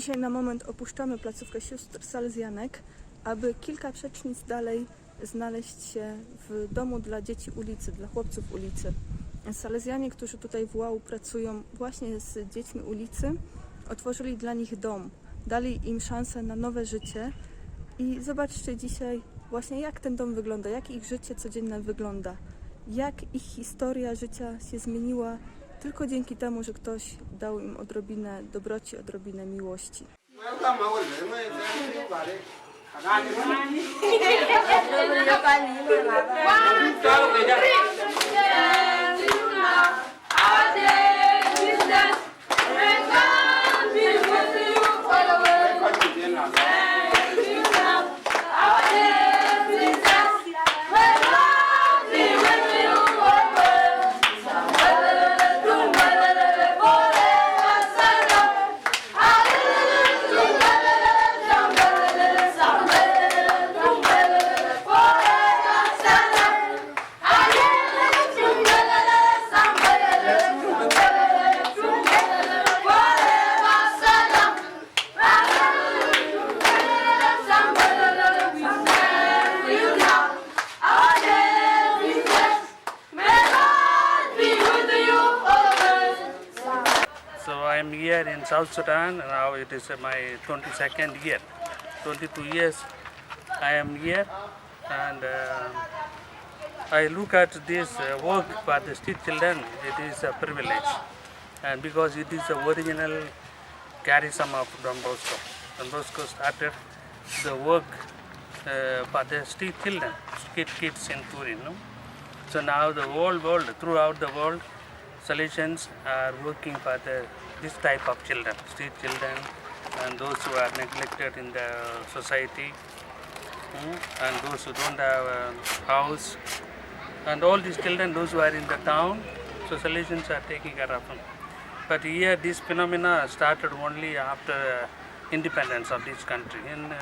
Dzisiaj na moment opuszczamy placówkę sióstr salezjanek, aby kilka przecznic dalej znaleźć się w domu dla dzieci ulicy, dla chłopców ulicy. Salezjanie, którzy tutaj w UAU pracują właśnie z dziećmi ulicy, otworzyli dla nich dom, dali im szansę na nowe życie i zobaczcie dzisiaj właśnie, jak ten dom wygląda, jak ich życie codzienne wygląda, jak ich historia życia się zmieniła tylko dzięki temu, że ktoś dał im odrobinę dobroci, odrobinę miłości. I am here in South Sudan. Now it is my 22nd year. 22 years I am here, and I look at this work for the street children. It is a privilege, and because it is the original charism of Don Bosco. Don Bosco started the work for the street children, street kids in Turin. No? So now the whole world, throughout the world, Salesians are working for this type of children, street children, and those who are neglected in the society, and those who don't have a house, and all these children, those who are in the town, so Salesians are taking care of them. But here this phenomena started only after independence of this country. In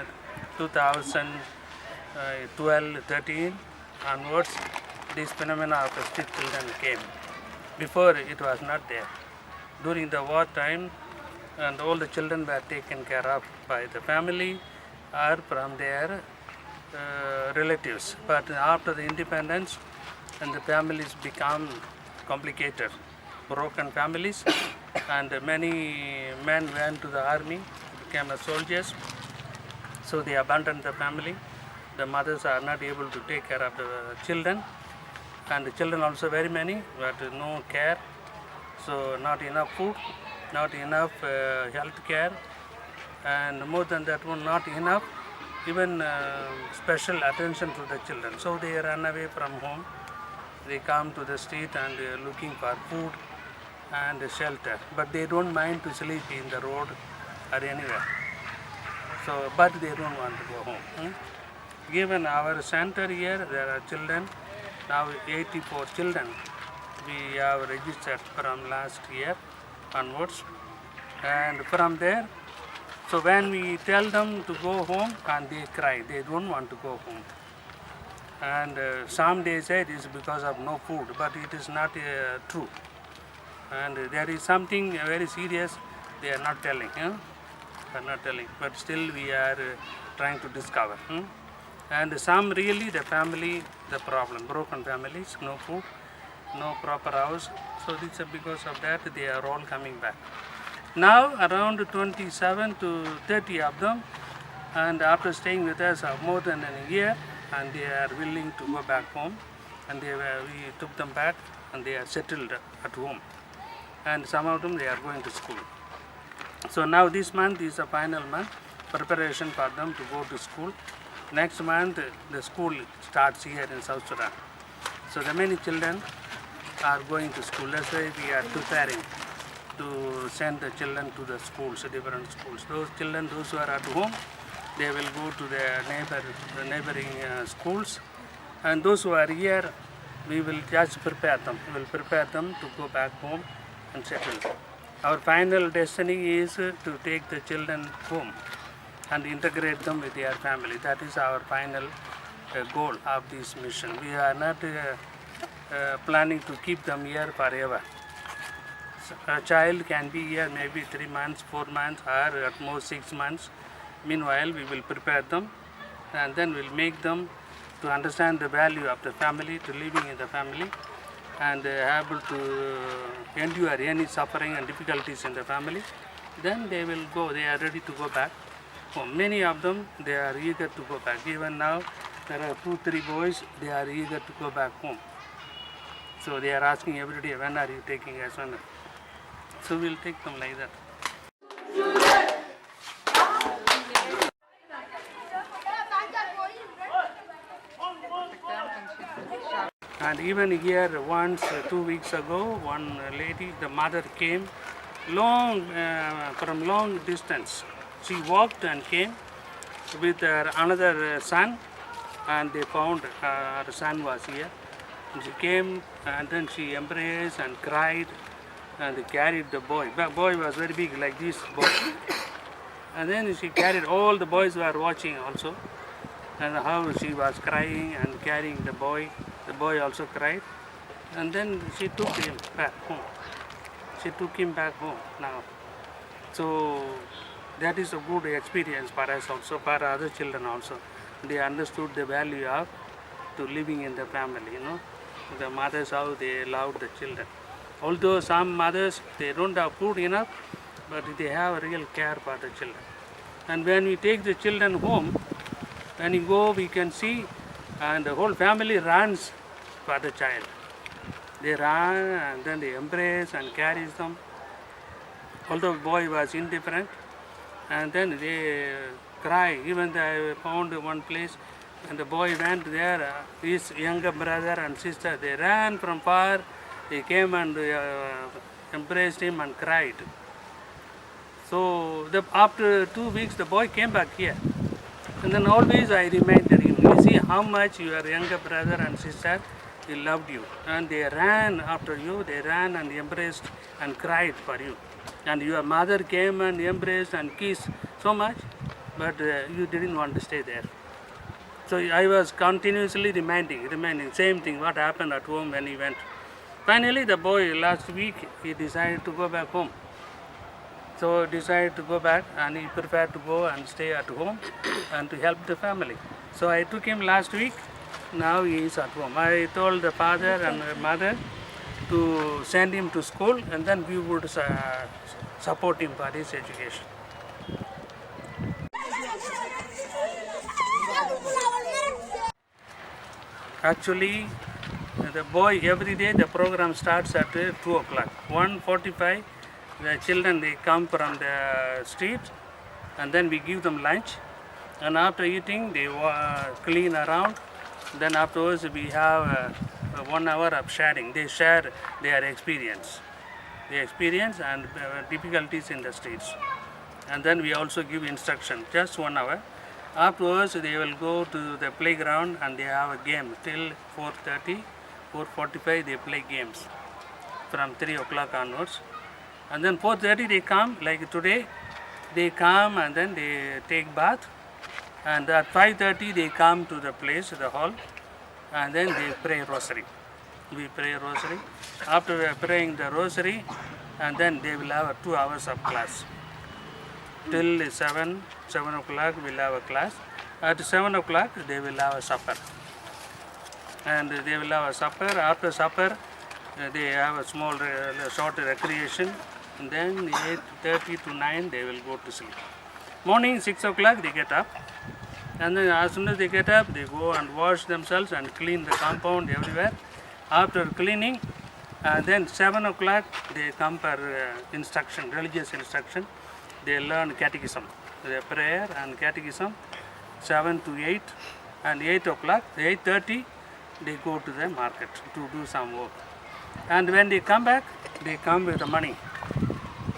2012-13 onwards, this phenomena of the street children came. Before it was not there. During the war time, and all the children were taken care of by the family or from their relatives. But after the independence, and the families become complicated, broken families, and many men went to the army, became soldiers, so they abandoned the family. The mothers are not able to take care of the children, and the children also very many, but no care, so not enough food, not enough health care, and more than that one, not enough even special attention to the children. So they run away from home, they come to the street and looking for food and shelter, but they don't mind to sleep in the road or anywhere. So, but they don't want to go home. Given our center here, there are children, now 84 children we have registered from last year onwards, and from there, so when we tell them to go home, and they cry, they don't want to go home. And some they say it is because of no food, but it is not true. And there is something very serious they are not telling. They are not telling, but still we are trying to discover. And some really the family, the problem, broken families, no food, no proper house. So this is because of that they are all coming back. Now around 27 to 30 of them, and after staying with us more than a year, and they are willing to go back home, and we took them back, and they are settled at home. And some of them they are going to school. So now this month is the final month, preparation for them to go to school. Next month the school starts here in South Sudan. So the many children are going to school. That's why we are preparing to send the children to the schools, different schools. Those children, those who are at home, they will go to the neighboring schools. And those who are here, we will just prepare them. We will prepare them to go back home and settle. Our final destiny is to take the children home and integrate them with their family. That is our final goal of this mission. We are not planning to keep them here forever. A child can be here maybe 3 months, 4 months, or at most 6 months. Meanwhile, we will prepare them, and then we'll make them to understand the value of the family, to living in the family, and able to endure any suffering and difficulties in the family. Then they will go, they are ready to go back home. Many of them, they are eager to go back. Even now, there are 2-3 boys, they are eager to go back home. So they are asking every day, when are you taking us? So we'll take them like that. And even here, once 2 weeks ago, one lady, the mother came from long distance. She walked and came with her another son, and they found her son was here. And she came, and then she embraced and cried and carried the boy. The boy was very big, like this boy. And then she carried, all the boys were watching also, and how she was crying and carrying the boy. The boy also cried, and then she took him back home. She took him back home now. So that is a good experience for us also, for other children also. They understood the value of to living in the family, you know. The mothers, how they love the children. Although some mothers, they don't have food enough, but they have a real care for the children. And when we take the children home, when you go, we can see, and the whole family runs for the child. They run, and then they embrace and carries them. Although the boy was indifferent, and then they cry. Even I found one place, and the boy went there, his younger brother and sister, they ran from far, they came and embraced him and cried. So after 2 weeks, the boy came back here. And then always I reminded him, you see how much your younger brother and sister, they loved you. And they ran after you, they ran and embraced and cried for you. And your mother came and embraced and kissed so much, but you didn't want to stay there. So I was continuously reminding, same thing, what happened at home when he went. Finally, the boy last week, he decided to go back home. So decided to go back, and he prepared to go and stay at home and to help the family. So I took him last week, now he is at home. I told the father and the mother to send him to school, and then we would support him for his education. Actually, the boy, every day the program starts at 2 o'clock. 1:45, the children, they come from the street, and then we give them lunch. And after eating, they clean around. Then afterwards, we have 1 hour of sharing. They share their experience and difficulties in the streets. And then we also give instruction, just 1 hour. Afterwards, they will go to the playground and they have a game till 4:30, 4:45. They play games from 3 o'clock onwards. And then 4:30 they come, like today, they come and then they take bath. And at 5:30 they come to the place, the hall, and then they pray rosary. We pray rosary. After praying the rosary, and then they will have 2 hours of class. Till 7 o'clock we'll have a class. At 7 o'clock they will have a supper. And they will have a supper. After supper, they have a small short recreation. And then 8:30 to 9 they will go to sleep. Morning 6 o'clock they get up. And then as soon as they get up, they go and wash themselves and clean the compound everywhere. After cleaning, then 7 o'clock they come for instruction, religious instruction. They learn catechism, the prayer and catechism, 7 to 8. And 8 o'clock, 8:30, they go to the market to do some work. And when they come back, they come with the money.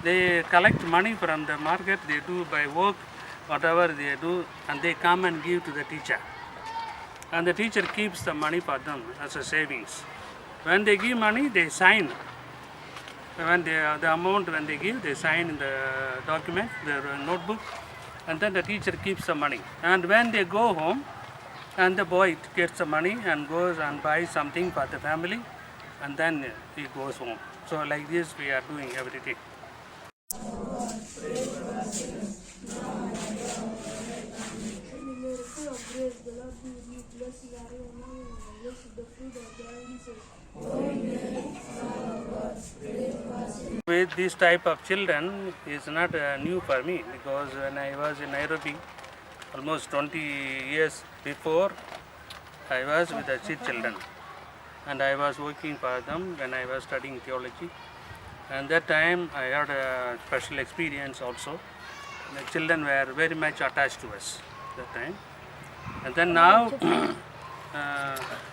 They collect money from the market, they do by work, whatever they do, and they come and give to the teacher. And the teacher keeps the money for them as a savings. When they give money, they sign. When the amount when they give, they sign in the document, the notebook, and then the teacher keeps the money. And when they go home, and the boy gets the money and goes and buys something for the family, and then he goes home. So like this we are doing every day. With this type of children is not new for me, because when I was in Nairobi almost 20 years before, I was with the children and I was working for them when I was studying theology. And that time I had a special experience also. The children were very much attached to us that time. And then now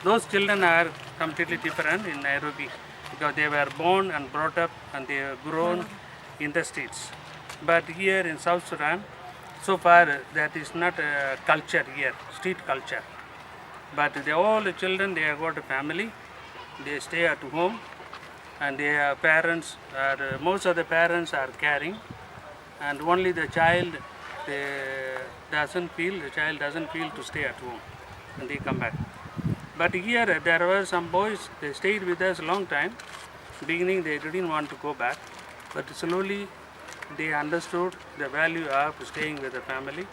those children are completely different in Nairobi, because they were born and brought up and they have grown in the streets. But here in South Sudan, so far that is not a culture here, street culture. But all the children, they have got a family, they stay at home, and their parents are, most of the parents are caring, and only the child doesn't feel to stay at home, and they come back. But here there were some boys, they stayed with us a long time. Beginning they didn't want to go back, but slowly they understood the value of staying with the family.